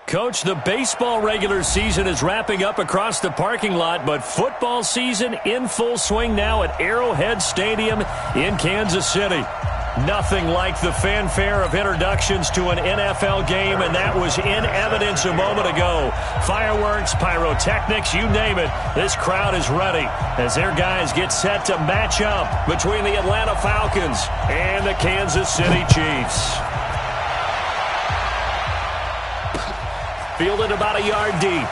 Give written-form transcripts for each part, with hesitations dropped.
Coach, the baseball regular season is wrapping up across the parking lot, but football season in full swing now at Arrowhead Stadium in Kansas City. Nothing like the fanfare of introductions to an NFL game, and that was in evidence a moment ago. Fireworks, pyrotechnics, you name it. This crowd is ready as their guys get set to match up between the Atlanta Falcons and the Kansas City Chiefs. Fielded about a yard deep.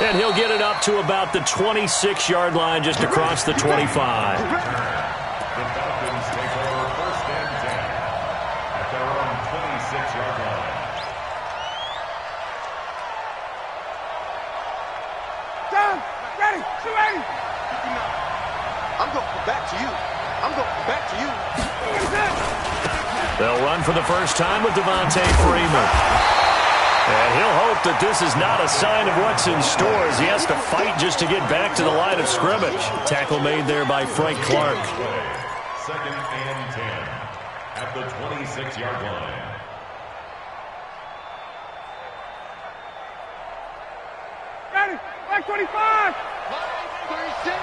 And he'll get it up to about the 26-yard line just across the 25. They'll run for the first time with Devontae Freeman. And he'll hope that this is not a sign of what's in store as he has to fight just to get back to the line of scrimmage. Tackle made there by Frank Clark. Second and 10 at the 26-yard line. Ready, back 25. 36.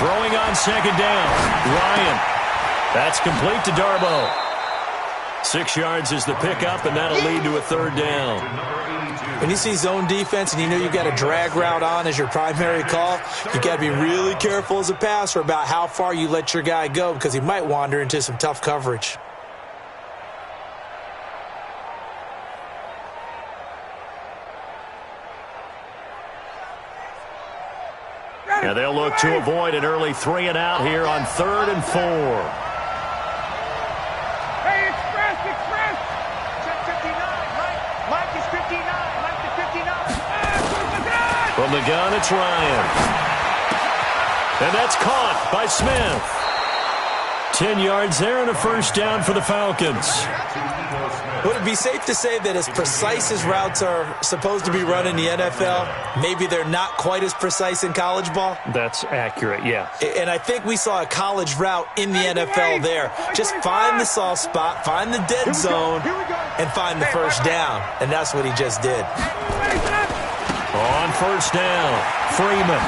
Throwing on second down. Ryan. That's complete to Darbo. 6 yards is the pickup, and that'll lead to a third down. When you see zone defense and you know you've got a drag route on as your primary call, you've got to be really careful as a passer about how far you let your guy go because he might wander into some tough coverage. And they'll look to avoid an early 3 and out here on 3rd and 4. Hey, express. Check 59, Mike is 59. Mike is 59. From the gun, it's Ryan. And that's caught by Smith. 10 yards there and a first down for the Falcons. Would it be safe to say that as precise as routes are supposed to be run in the NFL, maybe they're not quite as precise in college ball? That's accurate, yeah. And I think we saw a college route in the NFL there. Just find the soft spot, find the dead zone, and find the first down. And that's what he just did. On first down, Freeman.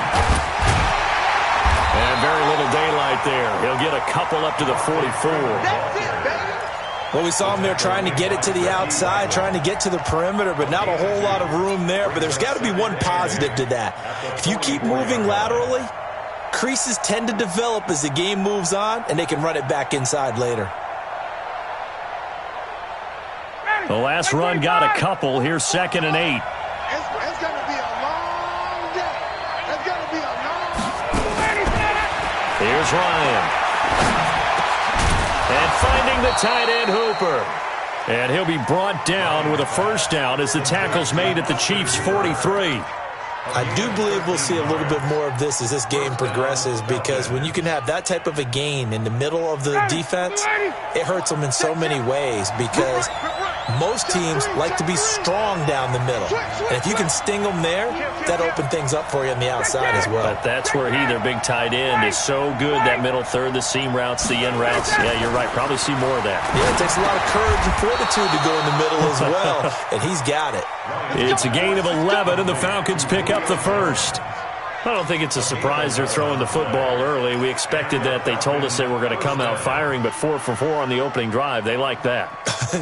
And very little daylight there. He'll get a couple up to the 44. Well, we saw him there trying to get it to the outside, trying to get to the perimeter, but not a whole lot of room there. But there's got to be one positive to that. If you keep moving laterally, creases tend to develop as the game moves on, and they can run it back inside later. The last run got a couple. Here's 2nd and 8. It's going to be a long day. It's going to be a long day. Here's Ryan. And finding the tight end, Hooper. And he'll be brought down with a first down as the tackle's made at the Chiefs' 43. I do believe we'll see a little bit more of this as this game progresses because when you can have that type of a gain in the middle of the defense, it hurts them in so many ways because most teams like to be strong down the middle. And if you can sting them there, that opens things up for you on the outside as well. But that's where their big tight end, is so good, that middle third, the seam routes, the in routes. Yeah, you're right. Probably see more of that. Yeah, it takes a lot of courage and fortitude to go in the middle as well, and he's got it. It's a gain of 11, and the Falcons pick up the first. I don't think it's a surprise they're throwing the football early. We expected that. They told us they were going to come out firing, but 4 for 4 on the opening drive. They like that.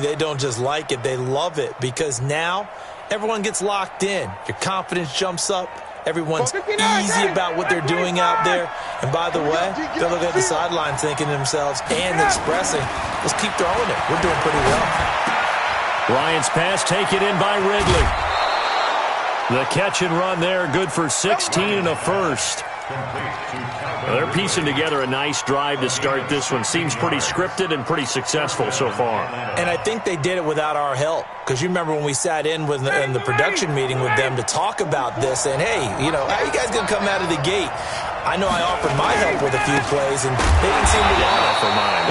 They don't just like it. They love it because now everyone gets locked in. Your confidence jumps up. Everyone's easy about what they're doing out there. And by the way, they'll look at the sideline thinking to themselves and expressing, let's keep throwing it. We're doing pretty well. Ryan's pass taken in by Ridley. The catch and run there, good for 16 and a first. Well, they're piecing together a nice drive to start this one. Seems pretty scripted and pretty successful so far. And I think they did it without our help. Because you remember when we sat in the production meeting with them to talk about this, and hey, how you guys going to come out of the gate? I know I offered my help with a few plays, and they didn't seem to want it. For mine.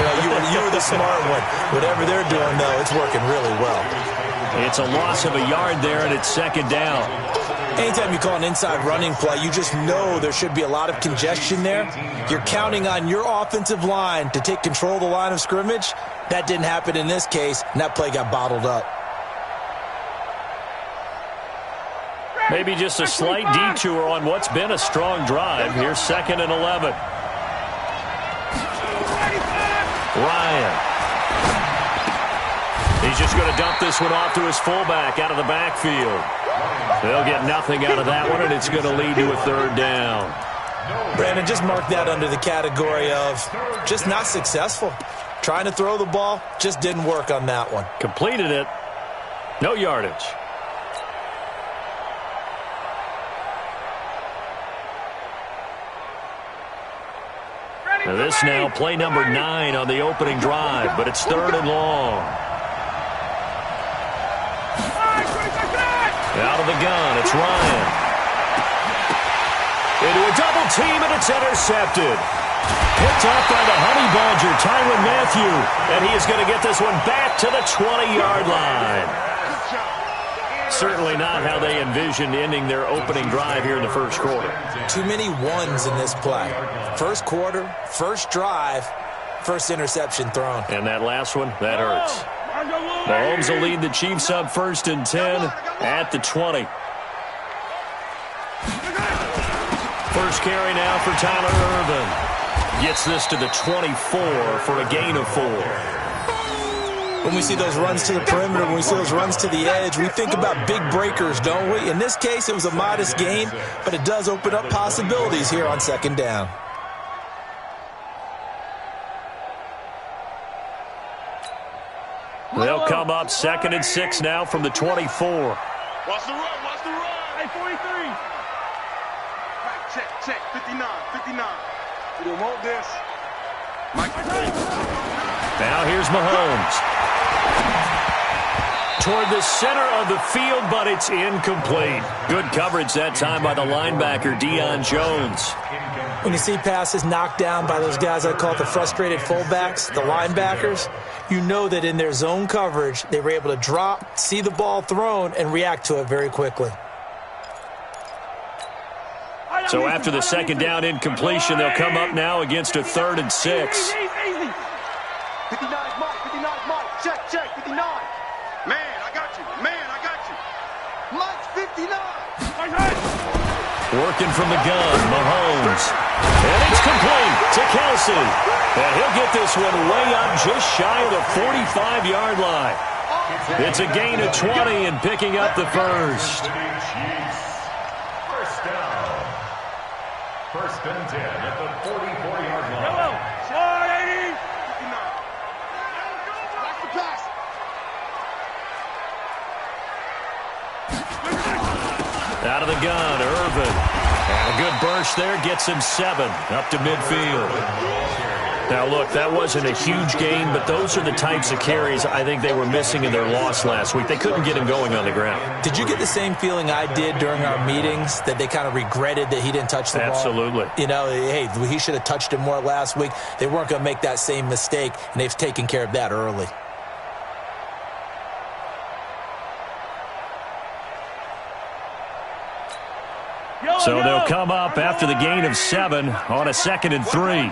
You were the smart one. Whatever they're doing, though, it's working really well. It's a loss of a yard there, and it's 2nd down. Anytime you call an inside running play, you just know there should be a lot of congestion there. You're counting on your offensive line to take control of the line of scrimmage. That didn't happen in this case, and that play got bottled up. Maybe just a slight detour on what's been a strong drive. Here's 2nd and 11. Ryan. He's just going to dump this one off to his fullback out of the backfield. They'll get nothing out of that one, and it's going to lead to a 3rd down. Brandon, just mark that under the category of just not successful. Trying to throw the ball, just didn't work on that one. Completed it. No yardage. Now this now play number 9 on the opening drive, but it's 3rd and long. Out of the gun, it's Ryan. Into a double team, and it's intercepted. Picked off by the Honey Badger, Tyrann Mathieu. And he is going to get this one back to the 20-yard line. Certainly not how they envisioned ending their opening drive here in the first quarter. Too many ones in this play. First quarter, first drive, first interception thrown. And that last one, that hurts. Mahomes will lead the Chiefs up 1st and 10 at the 20. First carry now for Tyler Ervin. Gets this to the 24 for a gain of 4. When we see those runs to the perimeter, when we see those runs to the edge, we think about big breakers, don't we? In this case, it was a modest gain, but it does open up possibilities here on 2nd down. They'll come up 2nd and 6 now from the 24. Watch the run, watch the run. Hey, 43. Right, check, 59. We don't want this. Mike. Now here's Mahomes. Toward the center of the field, but it's incomplete. Good coverage that time by the linebacker, Deion Jones. When you see passes knocked down by those guys I call the frustrated fullbacks, the linebackers, you know that in their zone coverage, they were able to drop, see the ball thrown, and react to it very quickly. So after the 2nd down incompletion, they'll come up now against a 3rd and 6. 59 Mike. Check, 59. Man, I got you. Mike's 59. Working from the gun, Mahomes. And it's complete to Kelsey. And he'll get this one way up just shy of the 45-yard line. It's a gain of 20 and picking up the first. First down. 1st and 10 at the 44-yard line. Hello. Sorry. 59. Watch the pass. Out of the gun, Ervin. And a good burst there gets him 7 up to midfield. Now, look, that wasn't a huge gain, but those are the types of carries I think they were missing in their loss last week. They couldn't get him going on the ground. Did you get the same feeling I did during our meetings, that they kind of regretted that he didn't touch the ball? Absolutely. You know, hey, he should have touched it more last week. They weren't going to make that same mistake, and they've taken care of that early. So they'll come up after the gain of 7 on a 2nd and 3.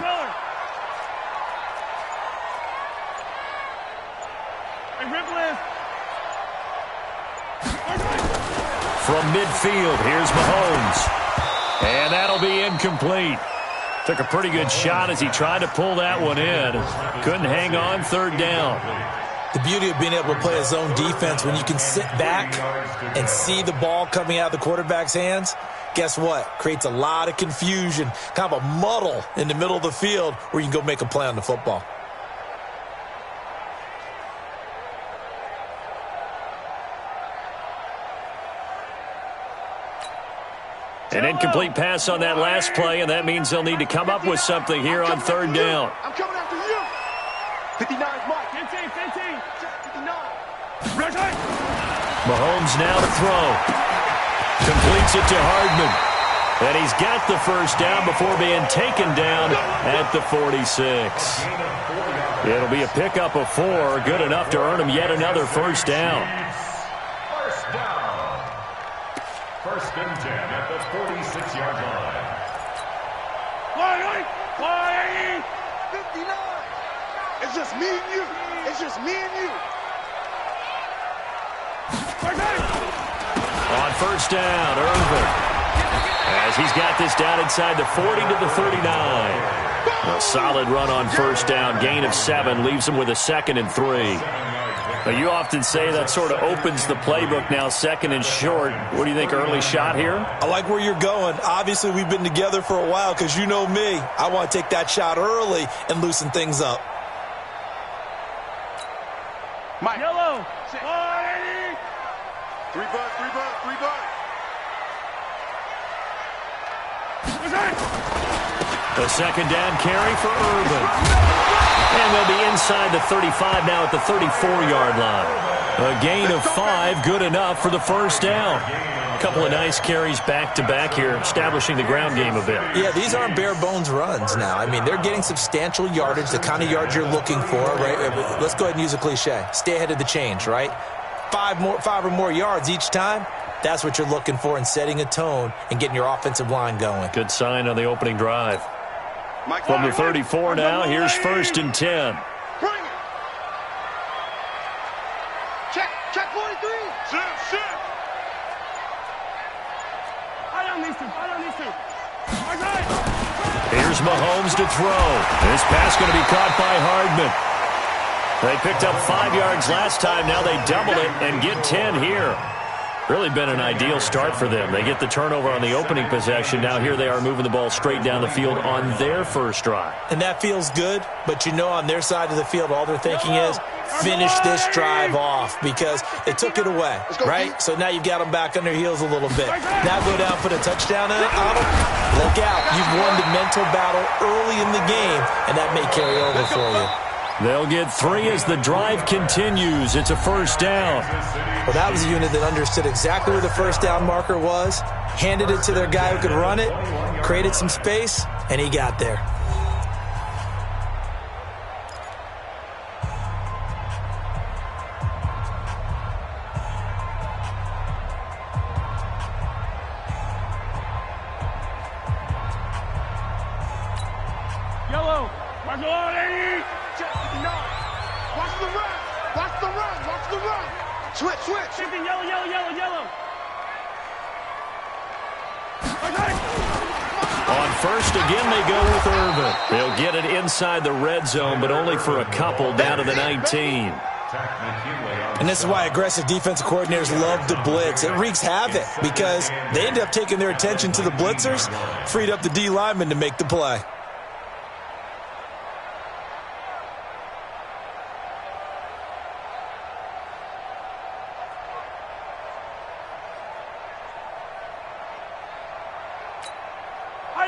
From midfield, here's Mahomes. And that'll be incomplete. Took a pretty good shot as he tried to pull that one in. Couldn't hang on, 3rd down. The beauty of being able to play a zone defense, when you can sit back and see the ball coming out of the quarterback's hands, guess what? Creates a lot of confusion, kind of a muddle in the middle of the field where you can go make a play on the football. An incomplete pass on that last play, and that means they'll need to come up with something here on 3rd down. I'm coming after you. 59 Mike. 59. Mahomes now to throw. Completes it to Hardman. And he's got the first down before being taken down at the 46. It'll be a pickup of 4, good enough to earn him yet another first down. First and 10 at the 46-yard line. 59. It's just me and you. It's just me and you. On first down, Irvin. As he's got this down inside the 40 to the 39. A solid run on first down. Gain of 7 leaves him with a 2nd and 3. Now, you often say that sort of opens the playbook now, 2nd and short. What do you think, early shot here? I like where you're going. Obviously, we've been together for a while because you know me. I want to take that shot early and loosen things up. Mike. Yellow. 3 bucks, 3 bucks, 3 bucks. The second down carry for Irvin. And they'll be inside the 35 now at the 34-yard line. A gain of 5, good enough for the first down. A couple of nice carries back-to-back here, establishing the ground game a bit. Yeah, these aren't bare-bones runs now. I mean, they're getting substantial yardage, the kind of yards you're looking for, right? Let's go ahead and use a cliche. Stay ahead of the change, right? 5 or more yards each time. That's what you're looking for in setting a tone and getting your offensive line going. Good sign on the opening drive. From the 34 now, here's first and 10. Bring it. Check 43. Shit. Here's Mahomes to throw. This pass going to be caught by Hardman. They picked up 5 yards last time. Now they double it and get 10 here. Really been an ideal start for them. They get the turnover on the opening possession. Now here they are moving the ball straight down the field on their first drive. And that feels good, but you know on their side of the field, all they're thinking is finish this drive off because they took it away, right? So now you've got them back on their heels a little bit. Now go down, put a touchdown on them. Look out. You've won the mental battle early in the game, and that may carry over for you. They'll get 3 as the drive continues. It's a first down. Well, that was a unit that understood exactly where the first down marker was, handed it to their guy who could run it, created some space, and he got there. Yellow. Watch the line, 80. Check 59. Watch the run. Watch the run. Watch the run. Switch. 50, yellow. On first, again, they go with Irvin. They'll get it inside the red zone, but only for a couple down to the 19. And this is why aggressive defensive coordinators love to blitz. It wreaks havoc because they end up taking their attention to the blitzers, freed up the D lineman to make the play.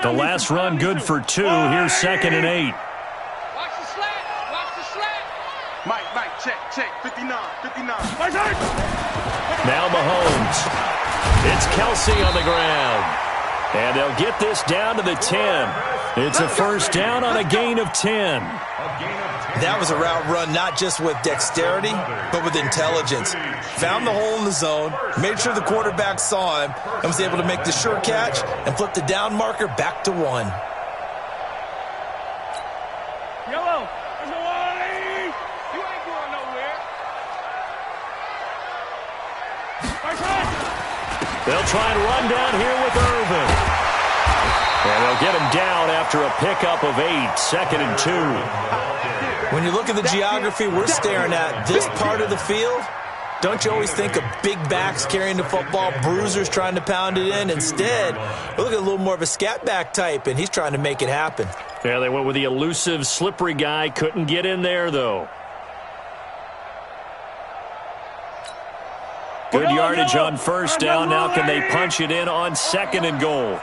The last run good for 2. Here's 2nd and 8. Watch the slant. Mike, check. 59. Now Mahomes. It's Kelsey on the ground. And they'll get this down to the 10. It's a first down on a gain of 10. That was a route run not just with dexterity, but with intelligence. Found the hole in the zone, made sure the quarterback saw him, and was able to make the sure catch and flip the down marker back to 1. Yellow. There's no line. You ain't going nowhere. They'll try and run down here with Irvin. And they'll get him down after a pickup of 8. 2nd and 2. When you look at the geography we're staring at, this part of the field, don't you always think of big backs carrying the football, bruisers trying to pound it in? Instead, we look at a little more of a scat back type, and he's trying to make it happen. Yeah, they went with the elusive, slippery guy. Couldn't get in there, though. Good yardage on first down. Now can they punch it in on 2nd and goal?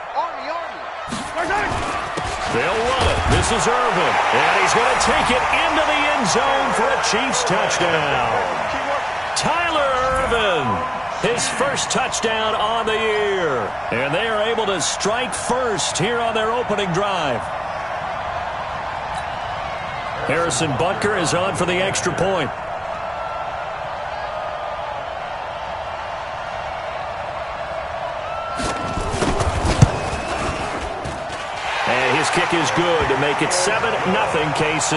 They'll run it. This is Irvin. And he's going to take it into the end zone for a Chiefs touchdown. Tyler Irvin, his first touchdown on the year. And they are able to strike first here on their opening drive. Harrison Butker is on for the extra point. And his kick is good to make it 7-0 KC.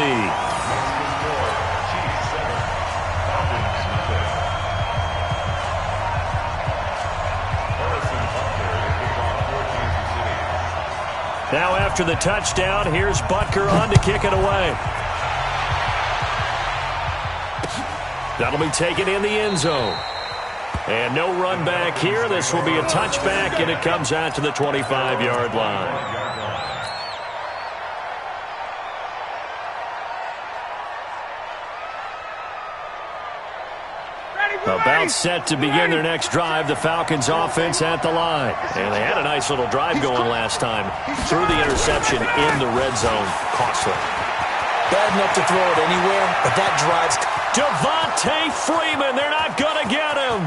Now after the touchdown, here's Butker on to kick it away. That'll be taken in the end zone. And no run back here. This will be a touchback, and it comes out to the 25-yard line. About set to begin their next drive, the Falcons offense at the line. And they had a nice little drive going last time. Threw the interception in the red zone. Costly. Bad enough to throw it anywhere, but that drive's... Devontae Freeman, they're not going to get him.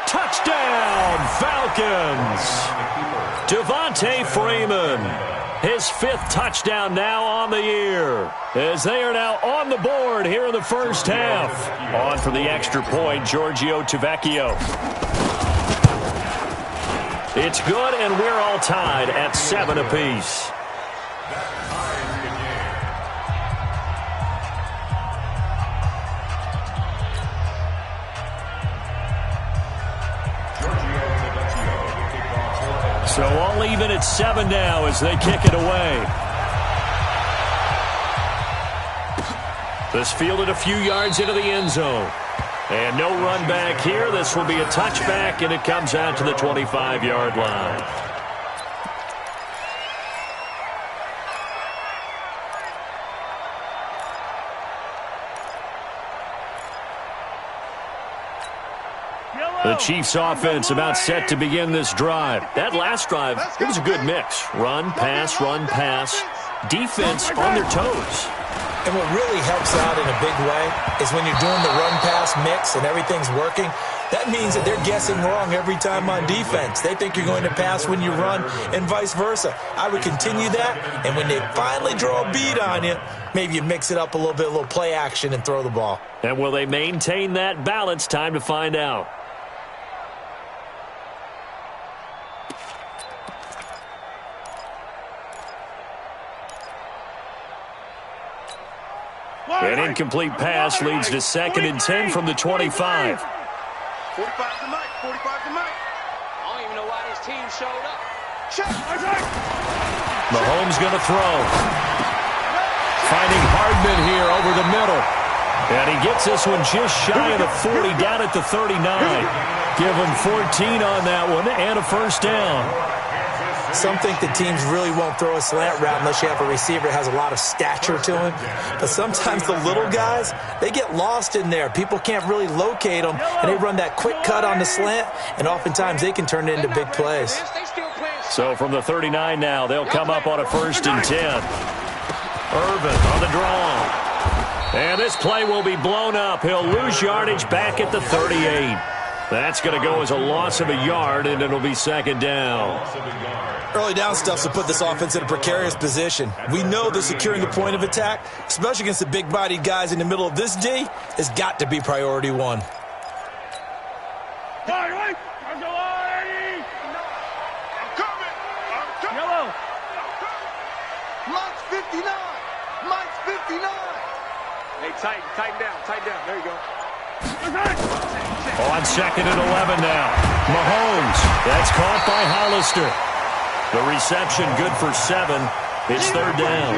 Touchdown, Falcons. Devontae Freeman. His 5th touchdown now on the year, as they are now on the board here in the first half. On for the extra point, Giorgio Tavecchio. It's good, and we're all tied at 7 apiece. So all even at 7 now as they kick it away. This fielded a few yards into the end zone. And no run back here. This will be a touchback, and it comes out to the 25-yard line. The Chiefs offense about set to begin this drive. That last drive, it was a good mix. Run, pass, defense on their toes. And what really helps out in a big way is when you're doing the run-pass mix and everything's working, that means that they're guessing wrong every time on defense. They think you're going to pass when you run and vice versa. I would continue that, and when they finally draw a beat on you, maybe you mix it up a little play action and throw the ball. And will they maintain that balance? Time to find out. An incomplete pass leads to 2nd and 10 from the 25. 45 to Mike. 45 to Mike. I don't even know why this team showed up. Check. Mahomes going to throw. Finding Hardman here over the middle. And he gets this one just shy of the 40, down at the 39. Give him 14 on that one and a first down. Some think the teams really won't throw a slant route unless you have a receiver that has a lot of stature to him. But sometimes the little guys, they get lost in there. People can't really locate them, and they run that quick cut on the slant, and oftentimes they can turn it into big plays. So from the 39 now, they'll come up on a 1st and 10. Irvin on the draw. And this play will be blown up. He'll lose yardage back at the 38. That's going to go as a loss of a yard, and it'll be 2nd down. Early down stuff to put this offense in a precarious position. We know that securing the point of attack, especially against the big-bodied guys in the middle of this D, has got to be priority 1. I'm coming. Yellow. Mike's 59. Mike's 59. Hey, tighten down. There you go. On 2nd and 11 now. Mahomes. That's caught by Hollister. The reception good for 7. It's 3rd down.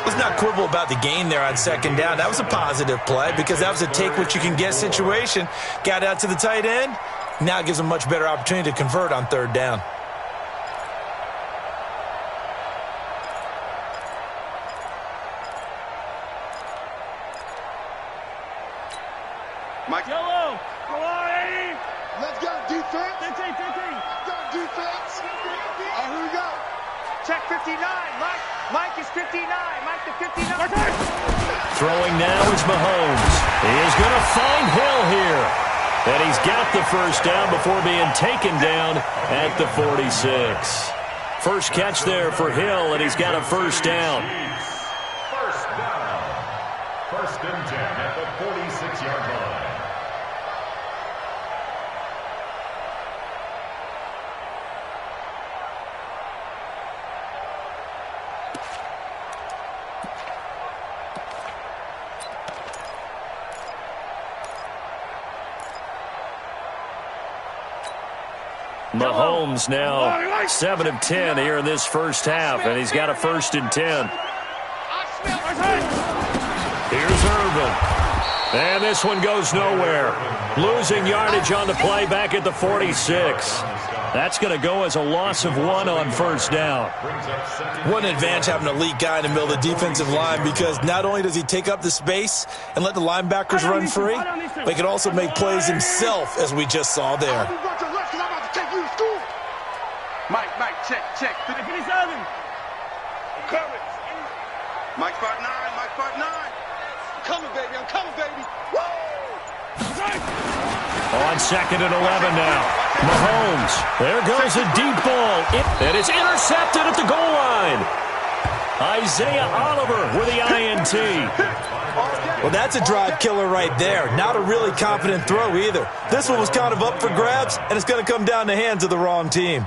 Let's not quibble about the gain there on 2nd down. That was a positive play because that was a take-what-you-can-get situation. Got out to the tight end. Now it gives them a much better opportunity to convert on 3rd down. Mike. Yellow. Go on, Eddie. Let's go, defense. 15. Let's go, defense. Here we go. Check 59. Mike is 59. Mike to 59. Throwing now is Mahomes. He is going to find Hill here. And he's got the first down before being taken down at the 46. First catch there for Hill, and he's got a first down. First down. 1st and 10 at the 46-yard line. Mahomes now 7 of 10 here in this first half, and he's got a 1st and 10. Here's Irvin. And this one goes nowhere. Losing yardage on the play back at the 46. That's going to go as a loss of 1 on 1st down. What an advantage having an elite guy in the middle of the defensive line, because not only does he take up the space and let the linebackers run free, but he can also make plays himself, as we just saw there. Mike, check. 57. Coverage. Mike, part 9. I'm coming, baby. Woo! On 2nd and 11 now. Mahomes. There goes a deep ball. And it's intercepted at the goal line. Isaiah Oliver with the INT. Well, that's a drive killer right there. Not a really confident throw either. This one was kind of up for grabs, and it's going to come down the hands of the wrong team.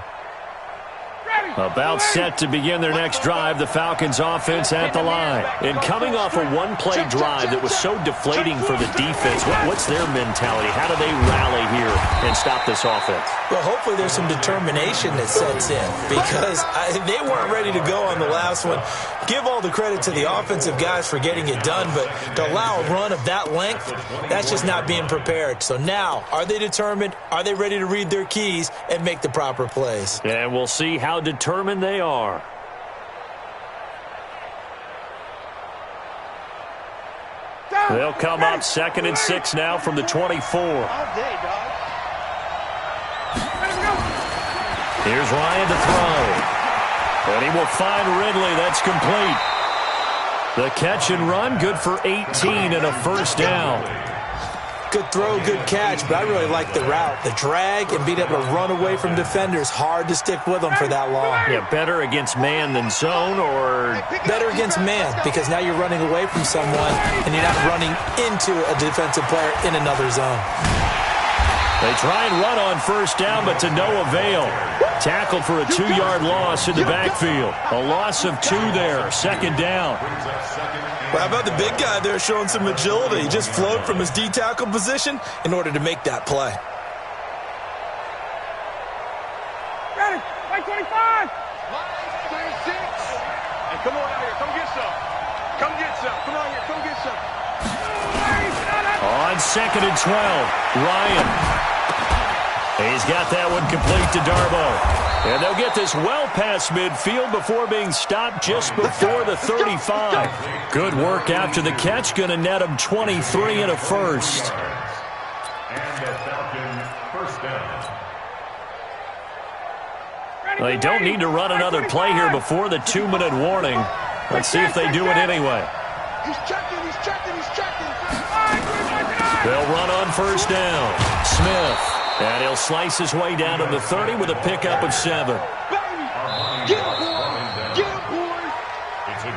About set to begin their next drive, the Falcons offense at the line. And coming off a one-play drive that was so deflating for the defense, what's their mentality? How do they rally here and stop this offense? Well, hopefully there's some determination that sets in, because they weren't ready to go on the last one. Give all the credit to the offensive guys for getting it done, but to allow a run of that length, that's just not being prepared. So now, are they determined? Are they ready to read their keys and make the proper plays? And we'll see how determined they are. They'll come up 2nd and 6 now from the 24. All day, dog. Here's Ryan to throw. And he will find Ridley. That's complete. The catch and run, good for 18 and a 1st down. Good throw, good catch, but I really like the route. The drag and being able to run away from defenders, hard to stick with them for that long. Yeah, better against man than zone, or better against man, because now you're running away from someone and you're not running into a defensive player in another zone. They try and run on 1st down, but to no avail. Tackled for a 2-yard loss in the backfield. A loss of 2 there, 2nd down. Well, how about the big guy there showing some agility? He just flowed from his D-tackle position in order to make that play. Ready, like 25. Hey, come on out here. Come get some. Come on here. Come get some. On 2nd and 12, Ryan. He's got that one complete to Darbo. And they'll get this well past midfield before being stopped just before the 35. Good work after the catch. Going to net him 23 and a 1st. And the Falcons 1st down. They don't need to run another play here before the 2-minute warning. Let's see if they do it anyway. He's checking. They'll run on 1st down. Smith. And he'll slice his way down to the 30 with a pickup of 7. Get him, boy.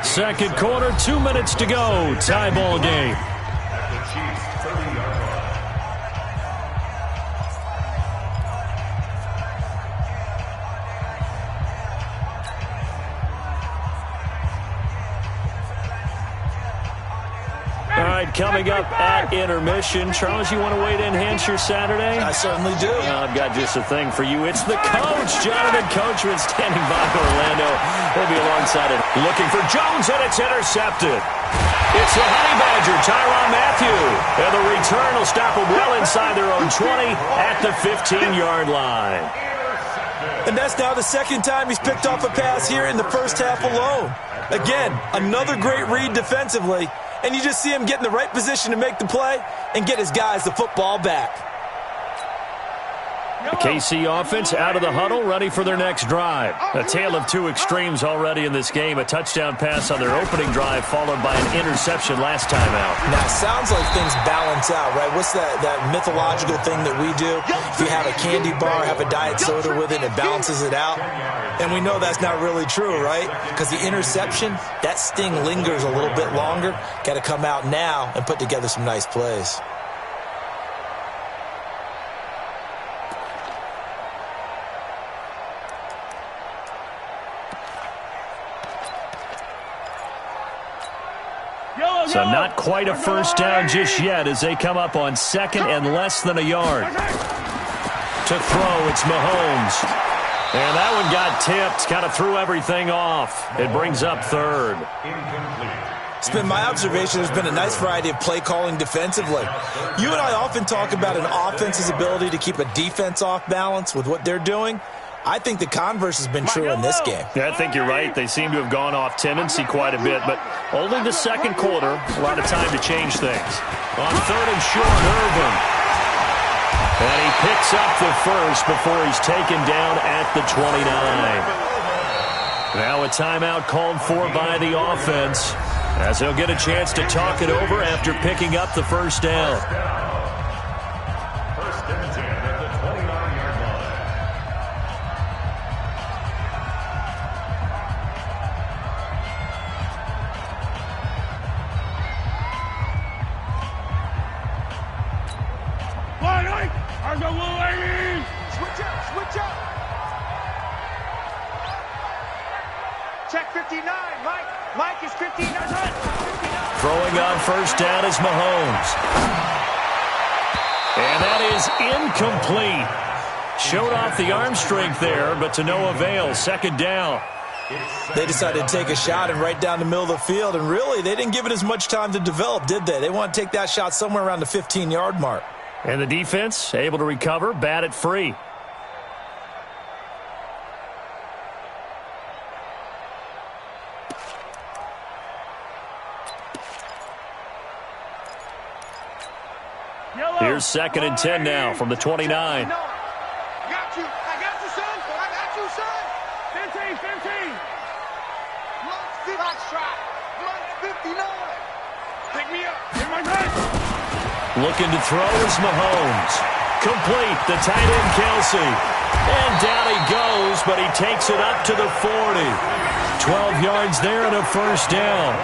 2nd quarter, 2 minutes to go. Tie ball game. At the Chiefs' 30-yard line. All right, coming up at intermission. Charles, you want to wait to enhance your Saturday? I certainly do. I've got just a thing for you. It's the coach, Jonathan Coachman, standing by Orlando. He'll be alongside it. Looking for Jones, and it's intercepted. It's the Honey Badger, Tyrann Mathieu. And the return will stop him well inside their own 20 at the 15-yard line. And that's now the 2nd time he's picked off a pass here in the first half alone. Again, another great read defensively. And you just see him get in the right position to make the play and get his guys the football back. The KC offense out of the huddle, ready for their next drive. A tale of 2 extremes already in this game. A touchdown pass on their opening drive, followed by an interception last time out. Now, it sounds like things balance out, right? What's that mythological thing that we do? If you have a candy bar, have a diet soda with it, it balances it out. And we know that's not really true, right? Because the interception, that sting lingers a little bit longer. Got to come out now and put together some nice plays. So not quite a 1st down just yet as they come up on 2nd and less than a yard. To throw, it's Mahomes. And that one got tipped, kind of threw everything off. It brings up third. It's been my observation there's been a nice variety of play calling defensively. You and I often talk about an offense's ability to keep a defense off balance with what they're doing. I think the converse has been true in this game. Yeah, I think you're right. They seem to have gone off tendency quite a bit, but only the second quarter, a lot of time to change things. On third and short, Irvin. And he picks up the first before he's taken down at the 29. Now a timeout called for by the offense, as he'll get a chance to talk it over after picking up the first down. First and 10 at the 29-yard line. Switch up, switch up. Check 59, Mike. Mike is 59. Throwing on first down is Mahomes. And that is incomplete. Showed off the arm strength there, but to no avail. Second down. They decided to take a shot and right down the middle of the field, and really, they didn't give it as much time to develop, did they? They want to take that shot somewhere around the 15-yard mark. And the defense able to recover, bat it free. Here's second and 10 now from the 29. I got you, son. I got you, son. 15. Lunch shot. Lunch 59. Pick me up. Get my gun. Looking to throw is Mahomes. Complete, the tight end Kelsey. And down he goes, but he takes it up to the 40. 12 yards there and a first down.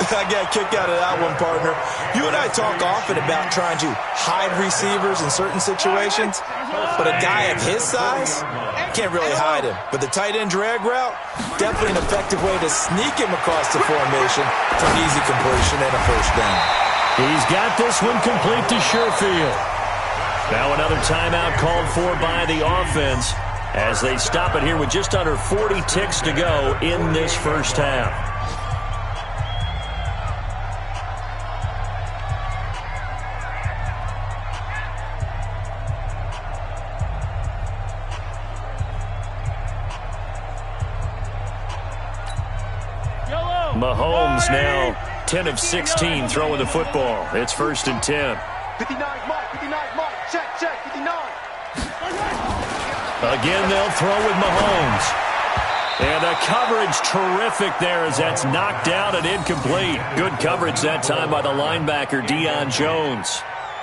I got a kick out of that one, partner. You and I talk often about trying to hide receivers in certain situations, but a guy of his size can't really hide him. But the tight end drag route, definitely an effective way to sneak him across the formation for an easy completion and a first down. He's got this one complete to Sherfield. Now another timeout called for by the offense as they stop it here with just under 40 ticks to go in this first half. Mahomes now 10 of 16 throwing the football. It's first and 10. 59, Mike. Check, 59. Again, they'll throw with Mahomes. And the coverage terrific there as that's knocked down and incomplete. Good coverage that time by the linebacker, Deion Jones.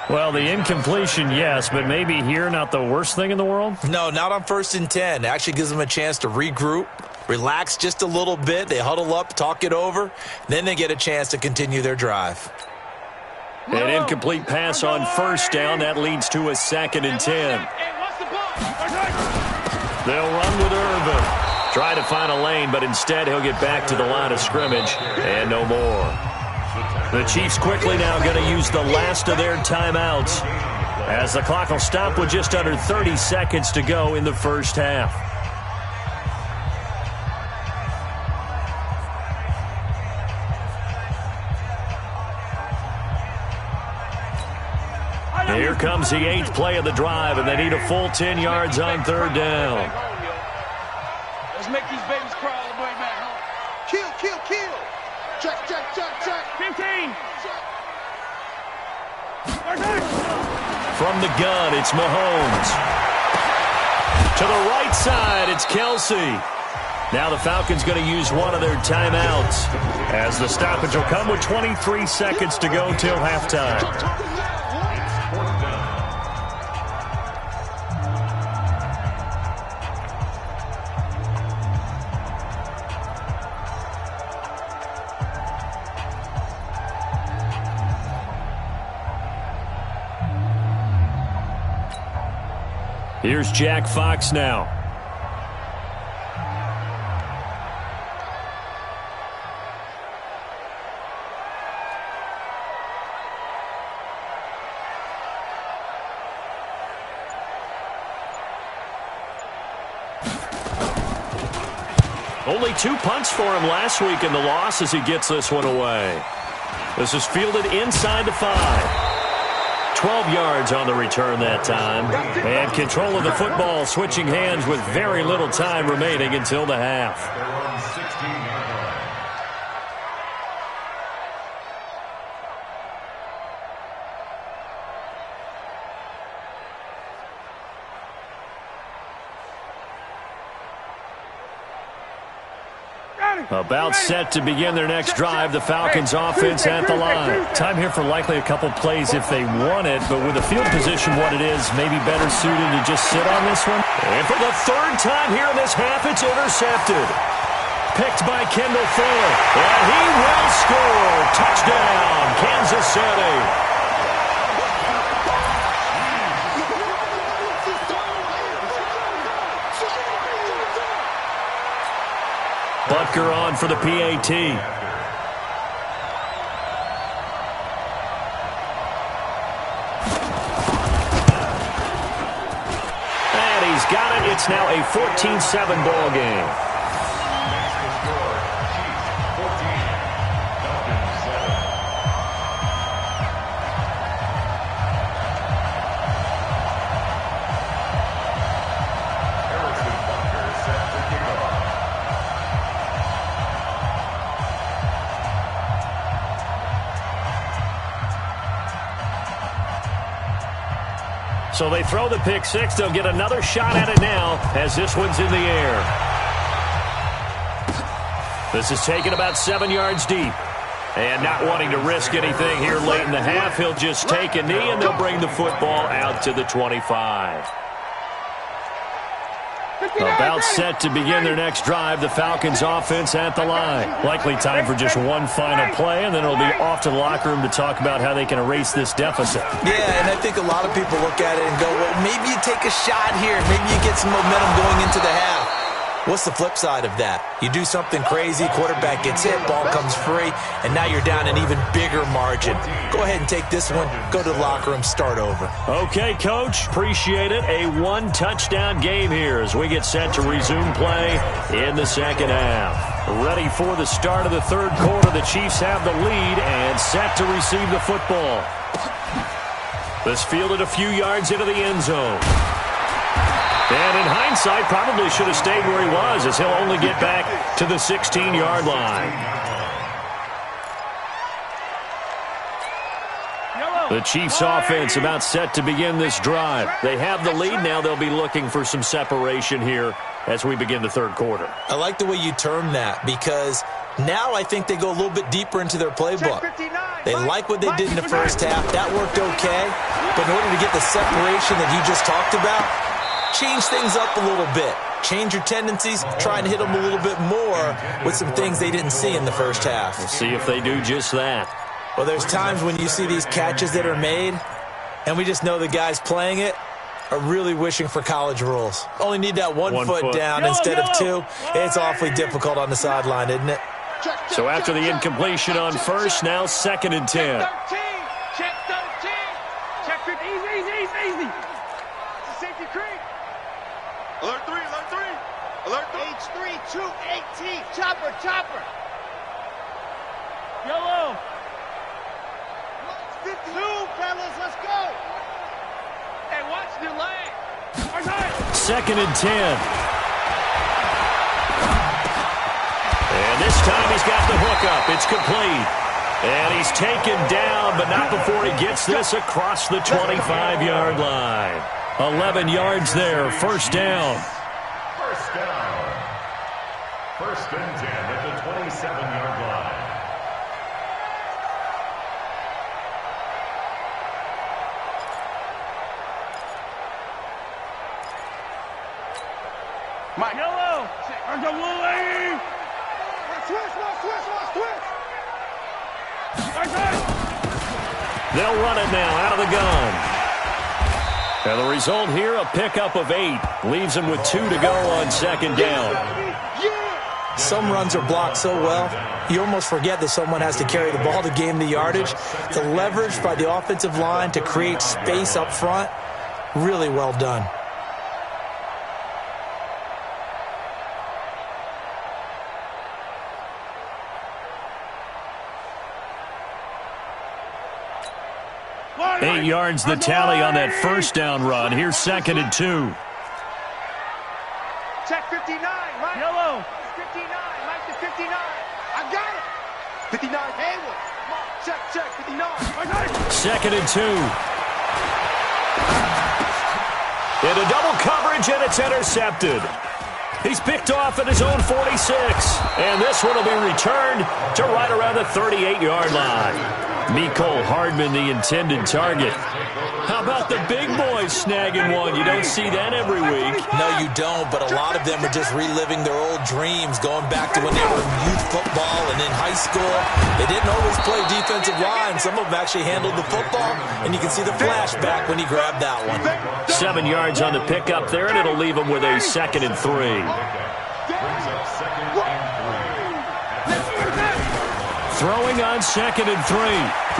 Well, the incompletion, yes, but maybe here not the worst thing in the world? No, not on first and 10. It actually gives them a chance to regroup, relax just a little bit. They huddle up, talk it over. Then they get a chance to continue their drive. An incomplete pass on first down. That leads to a second and 10. They'll run with Irvin. Try to find a lane, but instead he'll get back to the line of scrimmage and no more. The Chiefs quickly now going to use the last of their timeouts as the clock will stop with just under 30 seconds to go in the first half. Here comes the 8th play of the drive, and they need a full 10 yards on third down. Let's make these babies crawl all the way back home. Kill. Check. 15. From the gun, it's Mahomes. To the right side, it's Kelsey. Now the Falcons going to use one of their timeouts as the stoppage will come with 23 seconds to go till halftime. Here's Jack Fox now. Only 2 punts for him last week in the loss as he gets this one away. This is fielded inside the 5. 12 yards on the return that time. And control of the football switching hands with very little time remaining until the half. About set to begin their next drive, the Falcons offense at the line. Time here for likely a couple plays if they want it, but with the field position what it is, maybe better suited to just sit on this one. And for the 3rd time here in this half, it's intercepted. Picked by Kendall Fuller, and he will score. Touchdown, Kansas City. Butker on for the PAT. And he's got it. It's now a 14-7 ball game. So they throw the pick six. They'll get another shot at it now as this one's in the air. This is taken about 7 yards deep. And not wanting to risk anything here late in the half, he'll just take a knee and they'll bring the football out to the 25. About set to begin their next drive, the Falcons offense at the line. Likely time for just one final play, and then it'll be off to the locker room to talk about how they can erase this deficit. Yeah, and I think a lot of people look at it and go, well, maybe you take a shot here. Maybe you get some momentum going into the half. What's the flip side of that? You do something crazy, quarterback gets hit, ball comes free, and now you're down an even bigger margin. Go ahead and take this one, go to the locker room, start over. Okay, Coach, appreciate it. A 1-touchdown game here as we get set to resume play in the second half. Ready for the start of the third quarter. The Chiefs have the lead and set to receive the football. This fielded a few yards into the end zone. And in hindsight, probably should have stayed where he was as he'll only get back to the 16-yard line. The Chiefs offense about set to begin this drive. They have the lead. Now they'll be looking for some separation here as we begin the third quarter. I like the way you term that because now I think they go a little bit deeper into their playbook. They like what they did in the first half. That worked okay. But in order to get the separation that you just talked about, change things up a little bit. Change your tendencies. Try and hit them a little bit more with some things they didn't see in the first half. We'll see if they do just that. Well, there's times when you see these catches that are made, and we just know the guys playing it are really wishing for college rules. Only need that one foot down instead of two. It's awfully difficult on the sideline, isn't it? So after the incompletion on first, now 2nd and 10. Check 13. Check 15. Easy. Safety creep. Alert 3. Alert 3. H3, 218. Chopper. Yellow. 2, fellas, let's go. Hey, watch the leg. 2nd and 10. And this time he's got the hookup. It's complete. And he's taken down, but not before he gets this across the 25-yard line. 11 yards there, first down. First down. 1st and 10 at the 27-yard line. My yellow. They'll run it now out of the gun. And the result here, a pickup of 8. Leaves them with 2 to go on 2nd down. Some runs are blocked so well, you almost forget that someone has to carry the ball to gain the yardage. The leverage by the offensive line to create space up front, really well done. 8 yards the tally on that first down run. Here's 2nd and 2. Check 59, Mike. Yellow. 59, Mike to 59. I got it. 59, Hayward. Check, 59. 2nd and 2. Into double coverage, and it's intercepted. He's picked off at his own 46. And this one will be returned to right around the 38-yard line. Mecole Hardman, the intended target. How about the big boys snagging one? You don't see that every week. No, you don't, but a lot of them are just reliving their old dreams, going back to when they were in youth football and in high school. They didn't always play defensive line. Some of them actually handled the football, and you can see the flashback when he grabbed that one. 7 yards on the pickup there, and it'll leave him with a 2nd and 3. Throwing on 2nd and 3.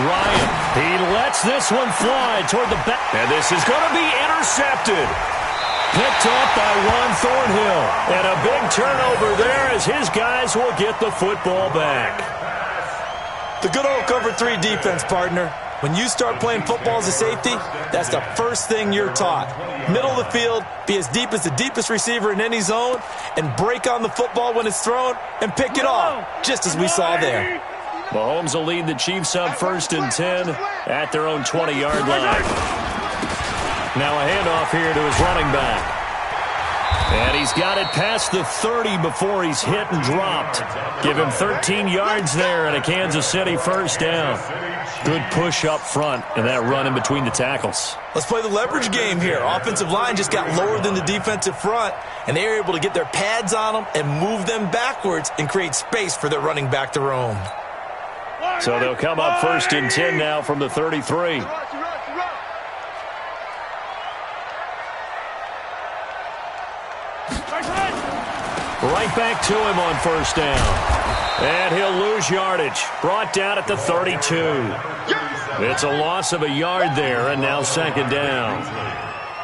Ryan, he lets this one fly toward the back. And this is going to be intercepted. Picked up by Juan Thornhill. And a big turnover there as his guys will get the football back. The good old cover 3 defense, partner. When you start playing football as a safety, that's the first thing you're taught. Middle of the field, be as deep as the deepest receiver in any zone, and break on the football when it's thrown and pick it off, just as we saw there. Mahomes will lead the Chiefs up 1st and 10 at their own 20-yard line. Now a handoff here to his running back. And he's got it past the 30 before he's hit and dropped. Give him 13 yards there and a Kansas City 1st down. Good push up front and that run in between the tackles. Let's play the leverage game here. Offensive line just got lower than the defensive front, and they were able to get their pads on them and move them backwards and create space for their running back to roam. So they'll come up 1st and 10 now from the 33. Right back to him on 1st down. And he'll lose yardage. Brought down at the 32. It's a loss of a yard there, and now 2nd down.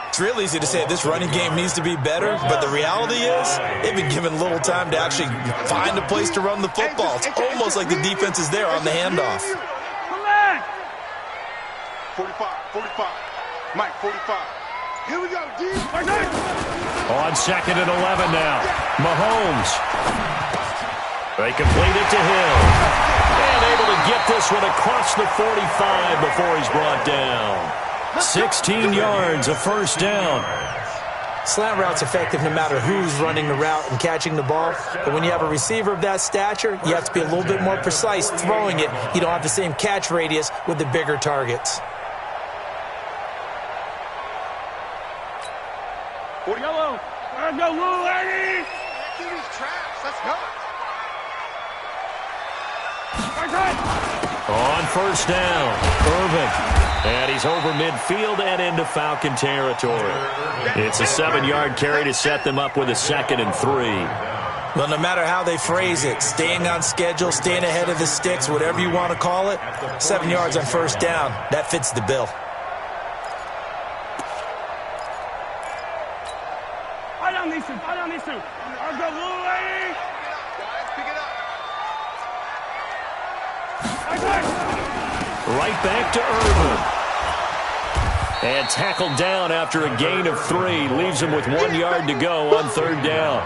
It's real easy to say this running game needs to be better, but the reality is they've been given little time to actually find a place to run the football. It's almost like the defense is there on the handoff. 45. Mike, 45. Here we go, D. On 2nd and 11 now. Mahomes. They complete it to Hill. And able to get this one across the 45 before he's brought down. 16 yards, a 1st down. Slant route's effective no matter who's running the route and catching the ball. But when you have a receiver of that stature, you have to be a little bit more precise throwing it. You don't have the same catch radius with the bigger targets. Yellow. Let's go, Lou, ladies. Do these traps. Let's go. On 1st down, Irvin. And he's over midfield and into Falcon territory. It's a 7-yard carry to set them up with a 2nd and 3. Well, no matter how they phrase it, staying on schedule, staying ahead of the sticks, whatever you want to call it, 7 yards on 1st down, that fits the bill. Fight on these two. Let's go, Lou, ladies. Pick it up. Right back to Irvin. And tackled down after a gain of 3. Leaves him with 1 yard to go on 3rd down.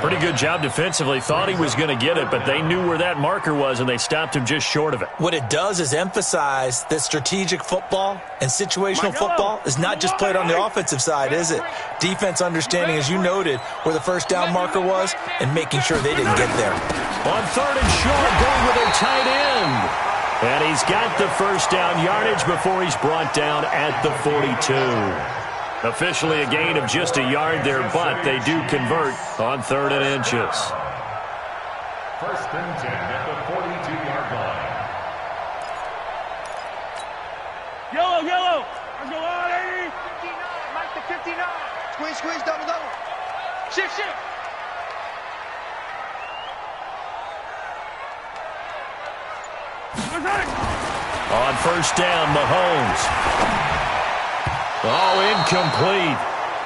Pretty good job defensively. Thought he was going to get it, but they knew where that marker was, and they stopped him just short of it. What it does is emphasize that strategic football and situational football is not just played on the offensive side, is it? Defense understanding, as you noted, where the 1st down marker was and making sure they didn't get there. On 3rd and short, going with a tight end. And he's got the 1st down yardage before he's brought down at the 42. Officially a gain of just a yard there, but they do convert on 3rd and inches. 1st and 10 at the 42-yard line. Yellow. Let's go, ladies. 59. Mike to 59. Squeeze, double. Shift. On 1st down, Mahomes. Oh, incomplete.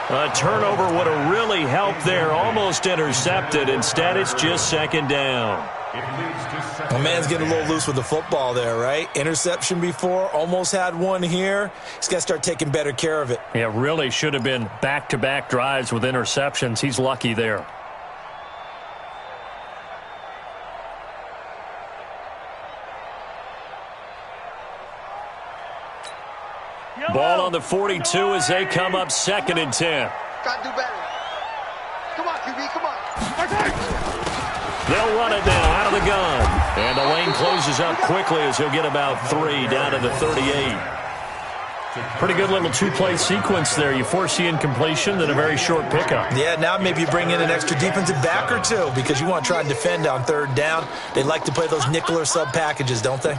A turnover would have really helped there. Almost intercepted. Instead, it's just 2nd down. Well, man's getting a little loose with the football there, right? Interception before, almost had one here. He's got to start taking better care of it. Yeah, really should have been back-to-back drives with interceptions. He's lucky there. Ball on the 42 as they come up 2nd and 10. Got to do better. Come on, QB, come on. They'll run it now out of the gun. And the lane closes up quickly as he'll get about 3 down to the 38. Pretty good little two-play sequence there. You force the incompletion, then a very short pickup. Yeah, now maybe you bring in an extra defensive back or two because you want to try and defend on 3rd down. They like to play those nickel or sub packages, don't they?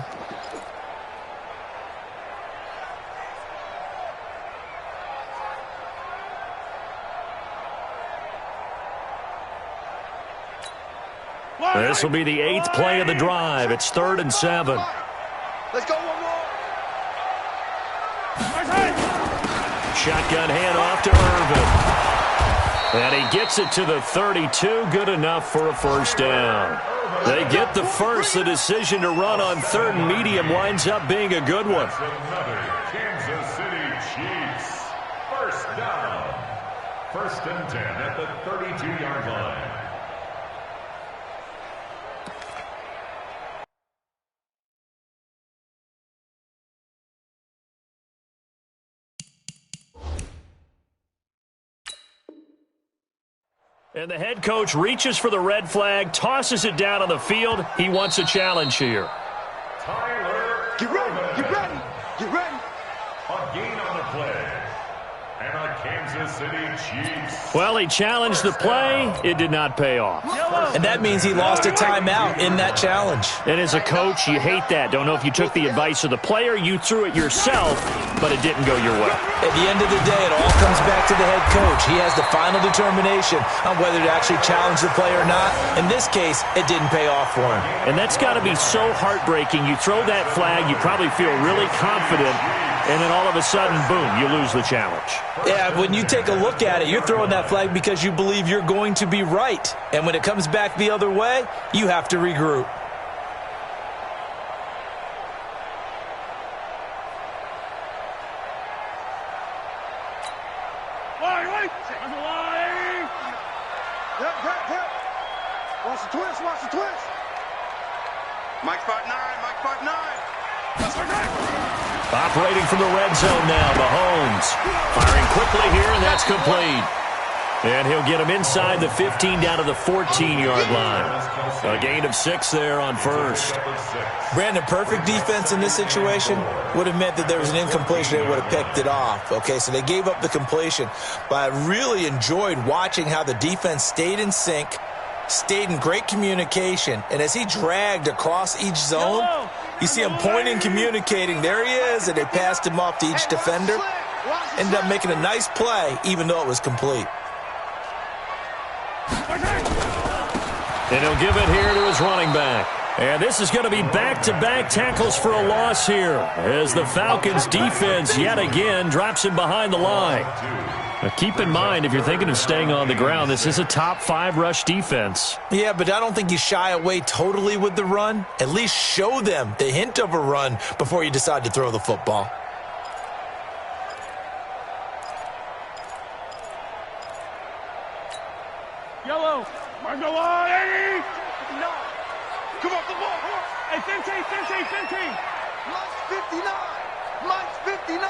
This will be the 8th play of the drive. It's 3rd and 7. Let's go one more. Shotgun handoff to Irvin. And he gets it to the 32. Good enough for a 1st down. They get the first. The decision to run on 3rd and medium winds up being a good one. Another Kansas City Chiefs. 1st down. 1st and 10 at the 32-yard line. And the head coach reaches for the red flag, tosses it down on the field. He wants a challenge here. Tyler, Get ready, get ready, get ready. a gain on the play. And a Kansas City Chiefs. Well, he challenged the play. It did not pay off. And that means he lost a timeout in that challenge. And as a coach, you hate that. Don't know if you took the advice of the player. You threw it yourself, but it didn't go your way. At the end of the day, it all comes back to the head coach. He has the final determination on whether to actually challenge the play or not. In this case, it didn't pay off for him. And that's got to be so heartbreaking. You throw that flag, you probably feel really confident, and then all of a sudden, boom, you lose the challenge. Yeah, when you take a look at it, you're throwing that flag because you believe you're going to be right. And when it comes back the other way, you have to regroup. Watch the twist, watch the twist. Mike spot 9, Mike spot 9. That's right. Operating from the red zone now, Mahomes. Firing quickly here, and that's complete. And he'll get him inside the 15 down to the 14-yard line. A gain of 6 there on 1st. Brandon, perfect defense in this situation would have meant that there was an incompletion. They would have picked it off. Okay, so they gave up the completion. But I really enjoyed watching how the defense stayed in sync, stayed in great communication, and as he dragged across each zone, you see him pointing, communicating. There he is, and they passed him off to each defender. Ended up making a nice play, even though it was complete. And he'll give it here to his running back. And this is going to be back-to-back tackles for a loss here as the Falcons' defense yet again drops him behind the line. Now keep in mind, if you're thinking of staying on the ground, this is a top 5 rush defense. Yeah, but I don't think you shy away totally with the run. At least show them the hint of a run before you decide to throw the football. Yellow. Mark the line. No. Come on, come on, come on. Hey, 15. Mike's 59. Mike's 59.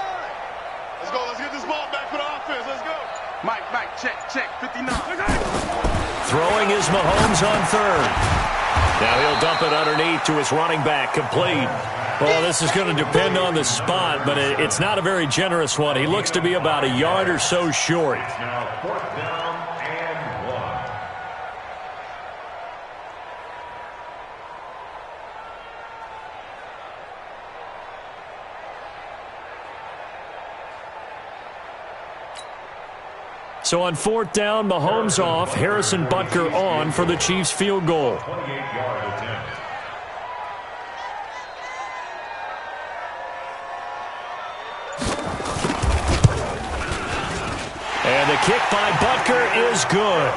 Let's go. Let's get this ball back for the offense. Let's go. Mike, check. 59. Throwing is Mahomes on 3rd. Now he'll dump it underneath to his running back, complete. Well, this is going to depend on the spot, but it's not a very generous one. He looks to be about a yard or so short. Now 4th down and 1. So on 4th down, Mahomes off, Harrison Butker on for the Chiefs field goal. 28-yard attempt. And the kick by Butker is good.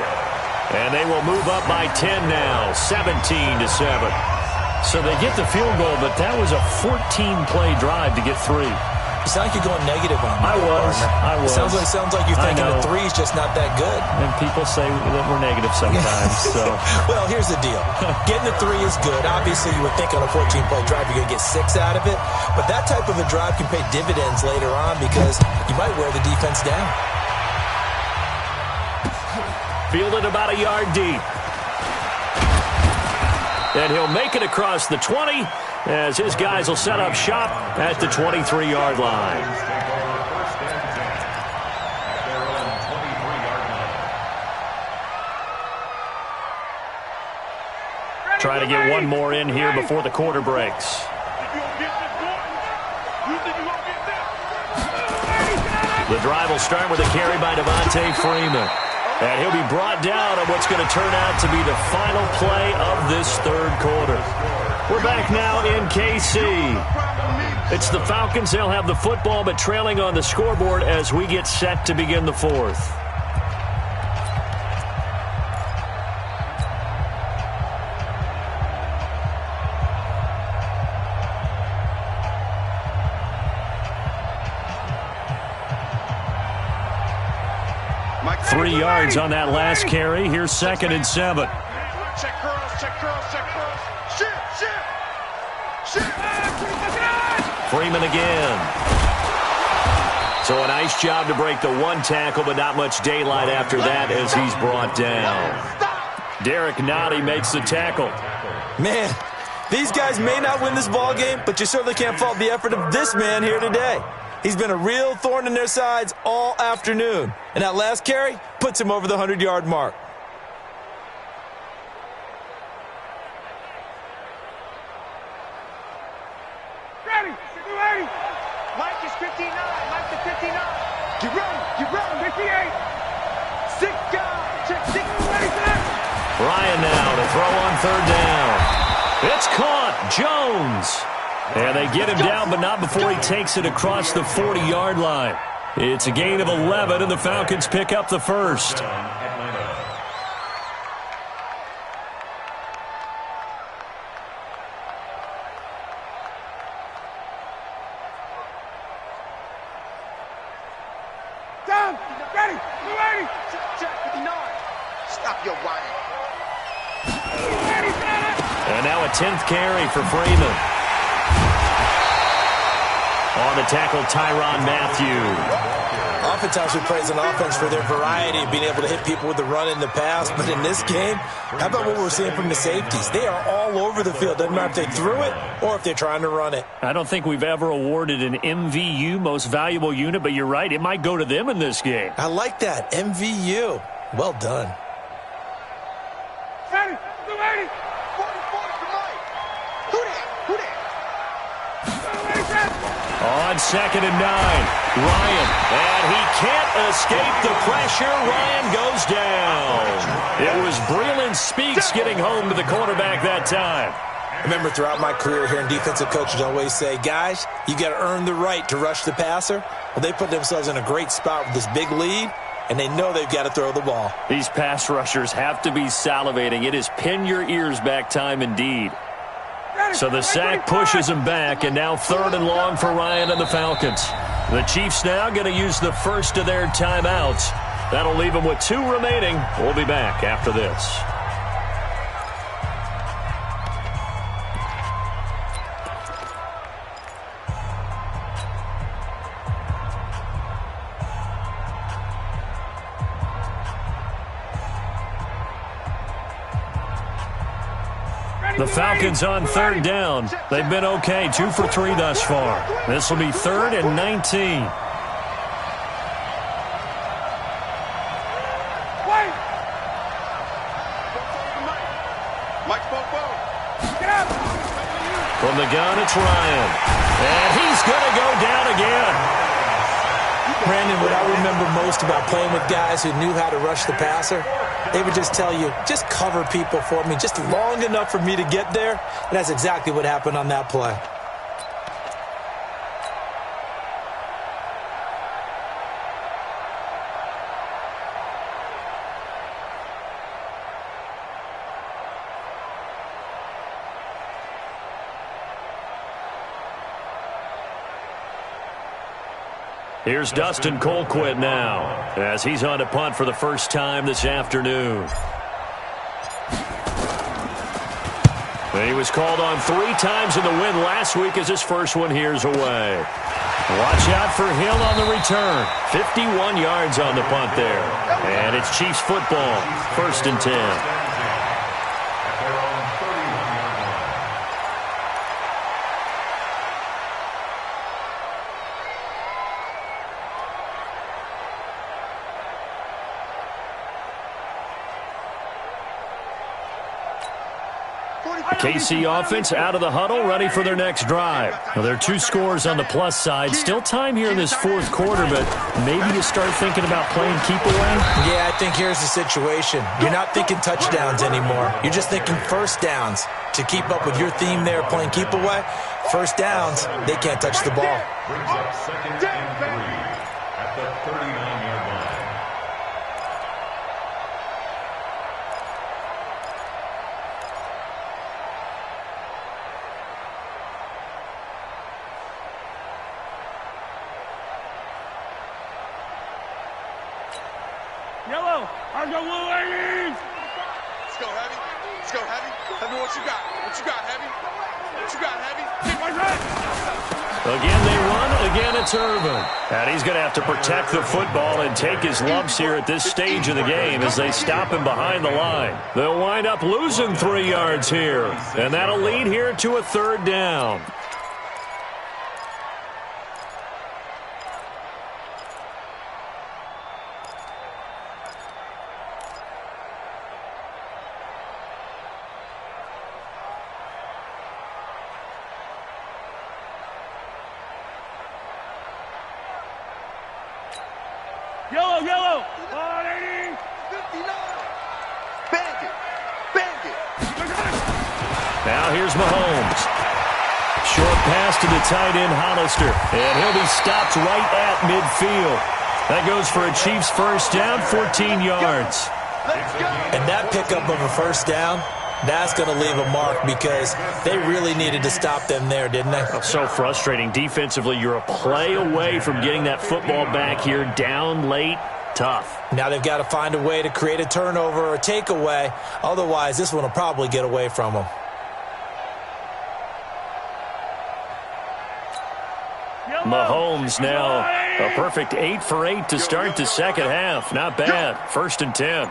And they will move up by 10 now, 17-7. So they get the field goal, but that was a 14-play drive to get 3. You sound like you're going negative on me. I was. Sounds like you're thinking the 3 is just not that good. And people say that we're negative sometimes. So, well, here's the deal. Getting the 3 is good. Obviously, you would think on a 14-play drive you're going to get 6 out of it. But that type of a drive can pay dividends later on because you might wear the defense down. Fielded about a yard deep. And he'll make it across the 20 as his guys will set up shop at the 23-yard line. Trying to get one more in here before the quarter breaks. The drive will start with a carry by Devontae Freeman. And he'll be brought down on what's going to turn out to be the final play of this third quarter. We're back now in KC. It's the Falcons. They'll have the football, but trailing on the scoreboard as we get set to begin the fourth. Three yards on that last carry. Here's 2nd and 7. Check curls, check curls, check curls. Shit. Freeman again. So a nice job to break the 1 tackle, but not much daylight after that as he's brought down. Derek Nottie makes the tackle. Man, these guys may not win this ball game, but you certainly can't fault the effort of this man here today. He's been a real thorn in their sides all afternoon. And that last carry puts him over the 100-yard mark. Ready. Mike is 59. Mike is 59. Get ready. 58. 6 guys. Check 6. Ryan now to throw on 3rd down. It's caught. Jones. And they get him down, but not before he takes it across the 40-yard line. It's a gain of 11, and the Falcons pick up the first. Down. Ready. Check 59. Stop your whining. And now a 10th carry for Freeman. On the tackle, Tyrann Mathieu. Oftentimes we praise an offense for their variety of being able to hit people with the run in the pass. But in this game, how about what we're seeing from the safeties? They are all over the field. Doesn't matter if they threw it or if they're trying to run it. I don't think we've ever awarded an MVU, most valuable unit, but you're right. It might go to them in this game. I like that. MVU. Well done. Ready. 44 for Mike. Who that? On 2nd and 9, Ryan, and he can't escape the pressure. Ryan goes down. It was Breland Speaks getting home to the quarterback that time. I remember throughout my career hearing defensive coaches always say, guys, you got to earn the right to rush the passer. Well, they put themselves in a great spot with this big lead, and they know they've got to throw the ball. These pass rushers have to be salivating. It is pin your ears back time indeed. So the sack pushes him back, and now 3rd and long for Ryan and the Falcons. The Chiefs now going to use the first of their timeouts. That'll leave them with 2 remaining. We'll be back after this. The Falcons on 3rd down. They've been okay, 2 for 3 thus far. This will be 3rd and 19. From the gun, it's Ryan. And he's going to go down again. Brandon, what I remember most about playing with guys who knew how to rush the passer, they would just tell you, just cover people for me, just long enough for me to get there. And that's exactly what happened on that play. Here's Dustin Colquitt now, as he's on to punt for the first time this afternoon. He was called on 3 times in the win last week as his first one here's away. Watch out for Hill on the return. 51 yards on the punt there. And it's Chiefs football, 1st and 10. KC offense out of the huddle, ready for their next drive. Well, there are 2 scores on the plus side. Still time here in this 4th quarter, but maybe you start thinking about playing keep away? Yeah, I think here's the situation. You're not thinking touchdowns anymore. You're just thinking first downs. To keep up with your theme there, playing keep away, first downs, they can't touch the ball. Brings up 2nd and 3 at the 39-yard line. Yellow, I go blue, ladies. Let's go, Heavy. Let's go, Heavy. Heavy, what you got? What you got, Heavy? What you got, Heavy? Again they run, again it's Irvin. And he's going to have to protect the football and take his lumps here at this stage of the game as they stop him behind the line. They'll wind up losing 3 yards here. And that'll lead here to a 3rd down. Yellow, yellow. 180. 59. Bang it. Bang it. Now here's Mahomes. Short pass to the tight end, Hollister. And he'll be stopped right at midfield. That goes for a Chiefs first down, 14 yards. And that pickup of a first down, that's going to leave a mark because they really needed to stop them there, didn't they? So frustrating. Defensively, you're a play away from getting that football back here, down late. Tough. Now they've got to find a way to create a turnover or a takeaway. Otherwise, this one will probably get away from them. Mahomes now a perfect 8 for 8 to start the second half. Not bad. 1st and 10.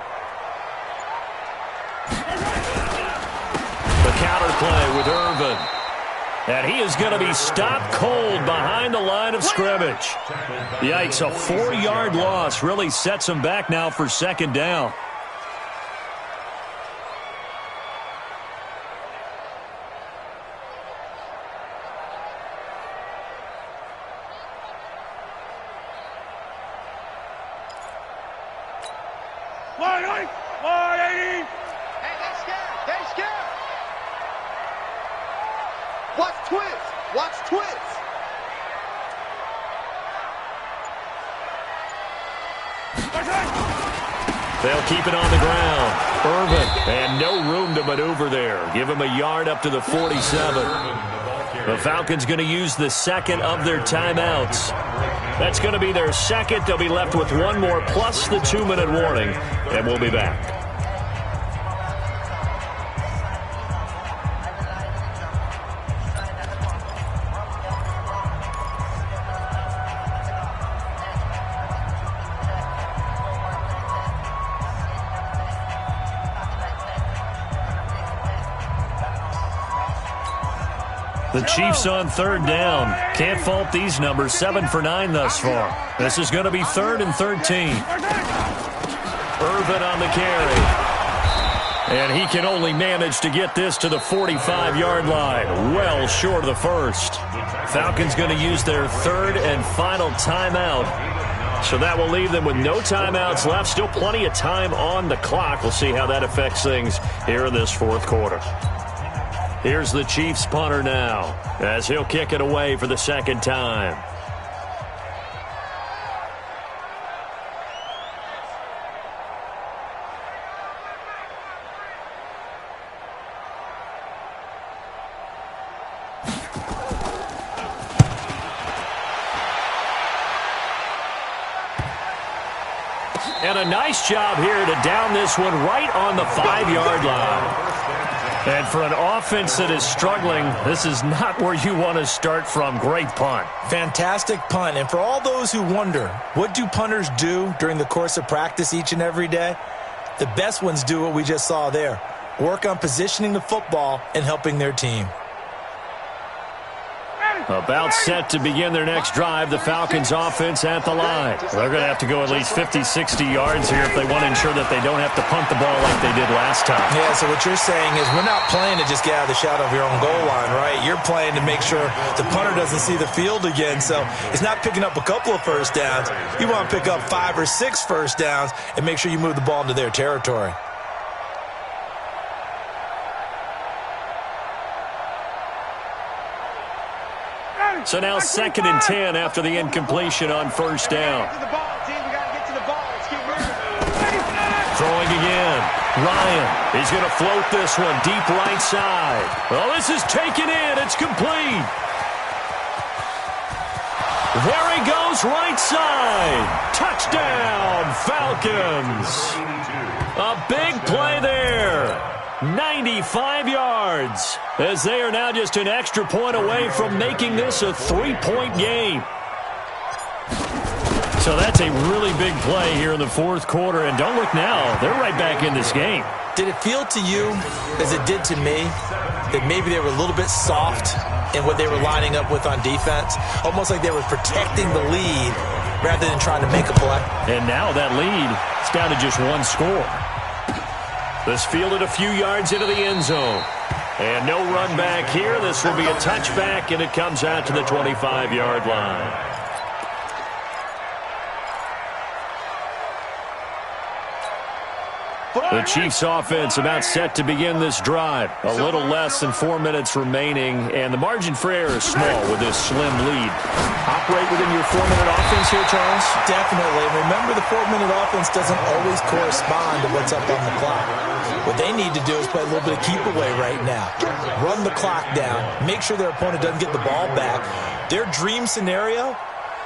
The counter play with Irvin. And he is going to be stopped cold behind the line of scrimmage. Yikes, a 4-yard loss really sets him back now for 2nd down. Watch twist. Watch twist. They'll keep it on the ground. Irvin, and no room to maneuver there. Give him a yard up to the 47. The Falcons going to use the 2nd of their timeouts. That's going to be their 2nd. They'll be left with 1 more plus the 2-minute warning, and we'll be back. The Chiefs on 3rd down. Can't fault these numbers. 7 for 9 thus far. This is going to be 3rd and 13. Irvin on the carry. And he can only manage to get this to the 45-yard line. Well short of the first. Falcons going to use their 3rd and final timeout. So that will leave them with no timeouts left. Still plenty of time on the clock. We'll see how that affects things here in this 4th quarter. Here's the Chiefs punter now, as he'll kick it away for the 2nd time. And a nice job here to down this one right on the 5-yard line. And for an offense that is struggling, this is not where you want to start from. Great punt. Fantastic punt. And for all those who wonder, what do punters do during the course of practice each and every day? The best ones do what we just saw there. Work on positioning the football and helping their team. About set to begin their next drive, the Falcons offense at the line. They're going to have to go at least 50, 60 yards here if they want to ensure that they don't have to punt the ball like they did last time. Yeah, so what you're saying is we're not playing to just get out of the shadow of your own goal line, right? You're playing to make sure the punter doesn't see the field again. So it's not picking up a couple of first downs. You want to pick up 5 or 6 first downs and make sure you move the ball into their territory. So now 2nd and 10 after the incompletion on first down. Throwing again. Ryan, he's going to float this one deep right side. Well, this is taken in. It's complete. There he goes right side. Touchdown, Falcons. A big play there. 95 yards, as they are now just an extra point away from making this a 3-point game. So that's a really big play here in the 4th quarter, and don't look now, they're right back in this game. Did it feel to you, as it did to me, that maybe they were a little bit soft in what they were lining up with on defense? Almost like they were protecting the lead rather than trying to make a play. And now that lead is down to just 1 score. This fielded a few yards into the end zone. And no run back here. This will be a touchback, and it comes out to the 25-yard line. The Chiefs offense about set to begin this drive. A little less than 4 minutes remaining, and the margin for error is small with this slim lead. Operate within your 4-minute offense here, Charles? Definitely. Remember, the 4-minute offense doesn't always correspond to what's up on the clock. What they need to do is play a little bit of keep away right now. Run the clock down. Make sure their opponent doesn't get the ball back. Their dream scenario,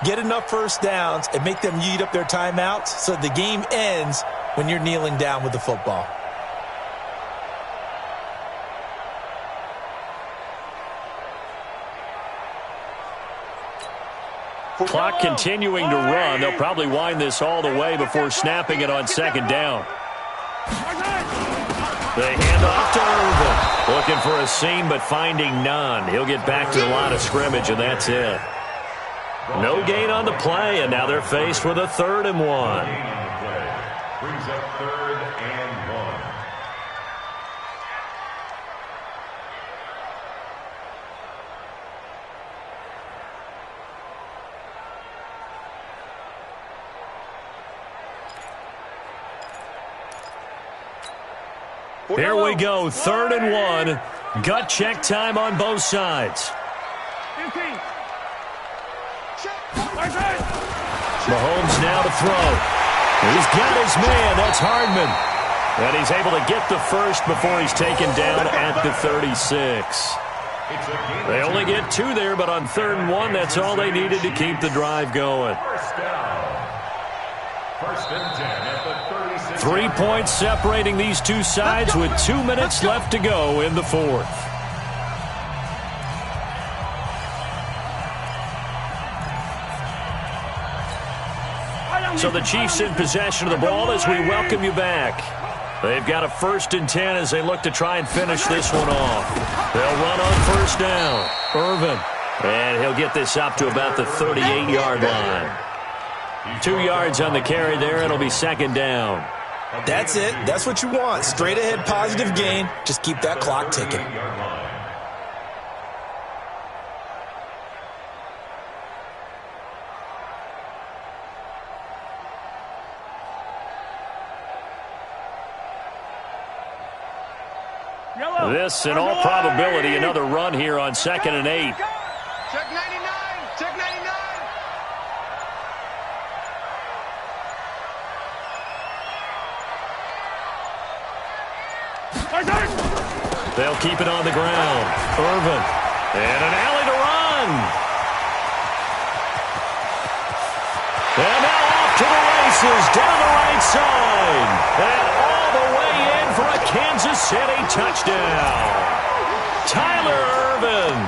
get enough first downs and make them eat up their timeouts so the game ends when you're kneeling down with the football. Clock continuing to run. They'll probably wind this all the way before snapping it on 2nd down. They hand off to Irvin. Looking for a seam, but finding none. He'll get back to the line of scrimmage, and that's it. No gain on the play, and now they're faced with a 3rd and 1. Brings up 3rd and 1. Here we go, 3rd and 1. Gut check time on both sides. 15. Mahomes now to throw. He's got his man. That's Hardman. And he's able to get the first before he's taken down at the 36. They only get 2 there, but on 3rd and 1, that's all they needed to keep the drive going. First down. 1st and 10 at the 36. 3 points separating these two sides with 2 minutes left to go in the 4th. So the Chiefs in possession of the ball as we welcome you back. They've got a 1st and 10 as they look to try and finish this one off. They'll run on 1st down. Irvin. And he'll get this up to about the 38-yard line. 2 yards on the carry there. It'll be 2nd down. That's it. That's what you want. Straight ahead positive gain. Just keep that clock ticking. This, in all probability, another run here on 2nd and 8. Check 99. Check 99. They'll keep it on the ground. Irvin. And an alley to run. And now off to the races. Down the right outside. And all the way in for a Kansas City touchdown. Tyler Ervin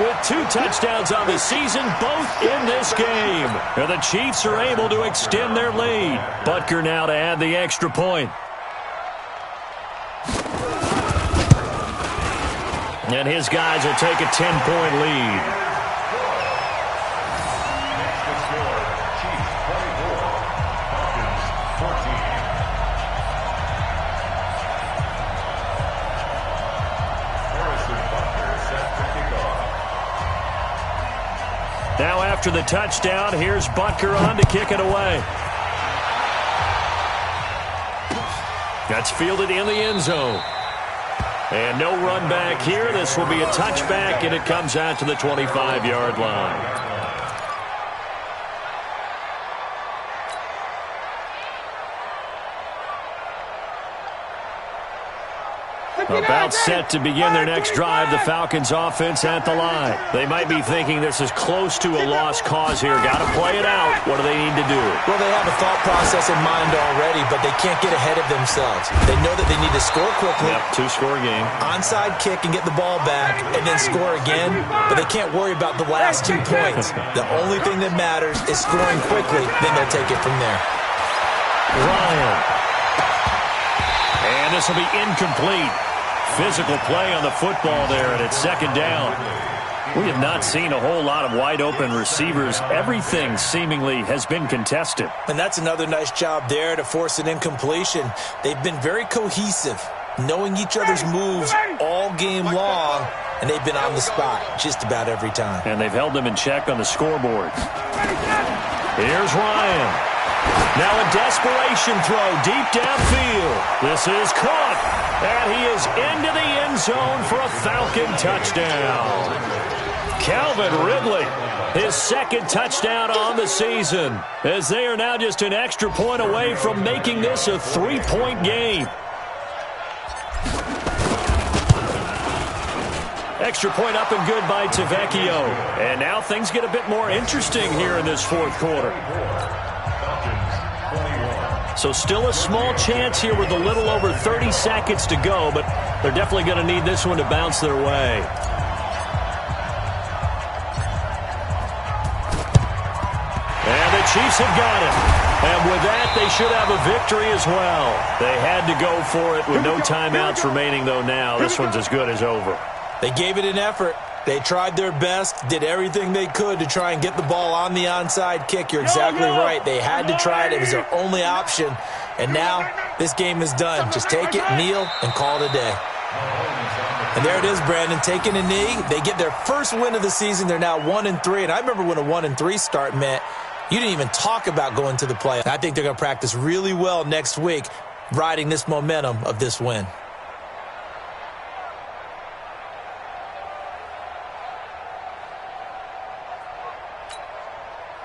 with 2 touchdowns on the season, both in this game. And the Chiefs are able to extend their lead. Butker now to add the extra point. And his guys will take a 10-point lead. Now after the touchdown, here's Butker on to kick it away. That's fielded in the end zone. And no run back here. This will be a touchback, and it comes out to the 25-yard line. About set to begin their next drive, the Falcons offense at the line. They might be thinking this is close to a lost cause here. Got to play it out. What do they need to do? Well, they have a thought process in mind already, but they can't get ahead of themselves. They know that they need to score quickly. Yep, 2-score game. Onside kick and get the ball back and then score again, but they can't worry about the last 2 points. The only thing that matters is scoring quickly, then they'll take it from there. Ryan. And this will be incomplete. Physical play on the football there, and it's second down. We have not seen a whole lot of wide-open receivers. Everything seemingly has been contested. And that's another nice job there to force an incompletion. They've been very cohesive, knowing each other's moves all game long, and they've been on the spot just about every time. And they've held them in check on the scoreboard. Here's Ryan. Now a desperation throw deep downfield. This is caught, and he is into the end zone for a Falcon touchdown. Calvin Ridley, his second touchdown on the season, as they are now just an extra point away from making this a 3-point game. Extra point up and good by Tavecchio. And now things get a bit more interesting here in this fourth quarter. So still a small chance here with a little over 30 seconds to go, but they're definitely going to need this one to bounce their way. And the Chiefs have got it. And with that, they should have a victory as well. They had to go for it with no timeouts remaining, though now. This one's as good as over. They gave it an effort. They tried their best, did everything they could to try and get the ball on the onside kick. You're exactly right. They had to try it. It was their only option. And now this game is done. Just take it, kneel, and call it a day. And there it is, Brandon, taking a knee. They get their first win of the season. They're now 1-3. And I remember when a 1-3 start meant you didn't even talk about going to the playoffs. I think they're going to practice really well next week, riding this momentum of this win.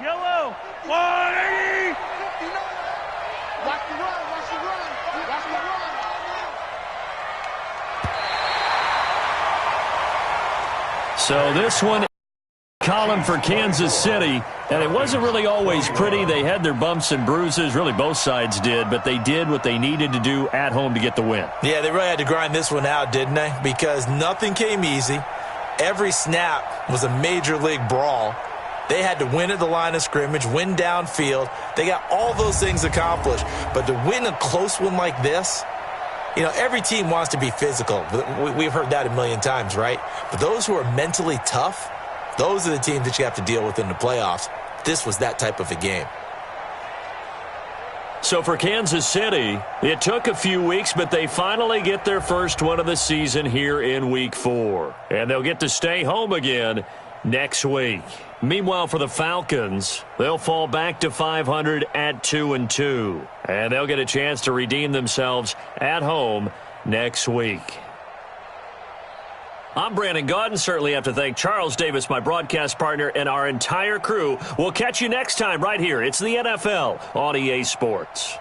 Yellow, 180. Watch the run, watch the run, watch the run. So this one, column for Kansas City, and it wasn't really always pretty. They had their bumps and bruises. Really, both sides did, but they did what they needed to do at home to get the win. Yeah, they really had to grind this one out, didn't they? Because nothing came easy. Every snap was a major league brawl. They had to win at the line of scrimmage, win downfield. They got all those things accomplished. But to win a close one like this, you know, every team wants to be physical. We've heard that a million times, right? But those who are mentally tough, those are the teams that you have to deal with in the playoffs. This was that type of a game. So for Kansas City, it took a few weeks, but they finally get their first one of the season here in Week 4. And they'll get to stay home again next week. Meanwhile, for the Falcons, they'll fall back to 500 at 2-2. And they'll get a chance to redeem themselves at home next week. I'm Brandon Gaudin. Certainly have to thank Charles Davis, my broadcast partner, and our entire crew. We'll catch you next time right here. It's the NFL on EA Sports.